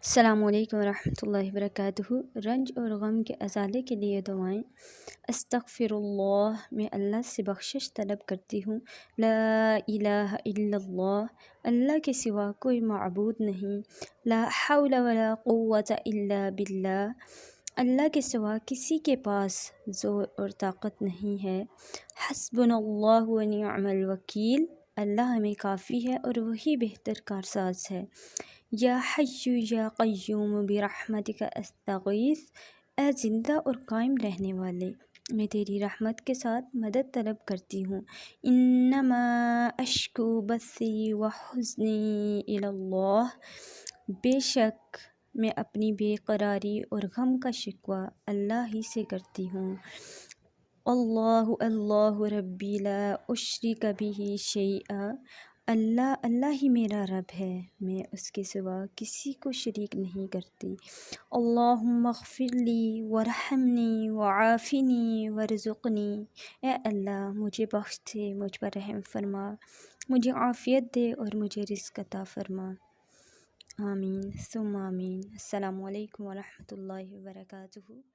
السلام علیکم ورحمۃ اللہ وبرکاتہ۔ رنج اور غم کے ازالے کے لیے دعائیں۔ استغفر اللہ، میں اللہ سے بخشش طلب کرتی ہوں۔ لا الہ الا اللہ، اللہ کے سوا کوئی معبود نہیں۔ لا حول ولا قوت الا باللہ، اللہ کے سوا کسی کے پاس زور اور طاقت نہیں ہے۔ حسبنا اللہ و نعم الوکیل، اللہ ہمیں کافی ہے اور وہی بہتر کارساز ہے۔ یا حی یا قیوم برحمتک استغیث، اے زندہ اور قائم رہنے والے، میں تیری رحمت کے ساتھ مدد طلب کرتی ہوں۔ انما اشکو بثی و حزنی الی اللہ، بے شک میں اپنی بے قراری اور غم کا شکوہ اللہ ہی سے کرتی ہوں۔ اللہ اللہ ربی لا اشرک بہ شیئا، اللہ ہی میرا رب ہے، میں اس کے سوا کسی کو شریک نہیں کرتی۔ اللہم اغفر لی ورحمنی وعافنی ورزقنی، اے اللہ مجھے بخش دے، مجھ پر رحم فرما، مجھے عافیت دے اور مجھے رزق عطا فرما۔ آمین ثم آمین۔ السلام علیکم ورحمۃ اللہ وبرکاتہ۔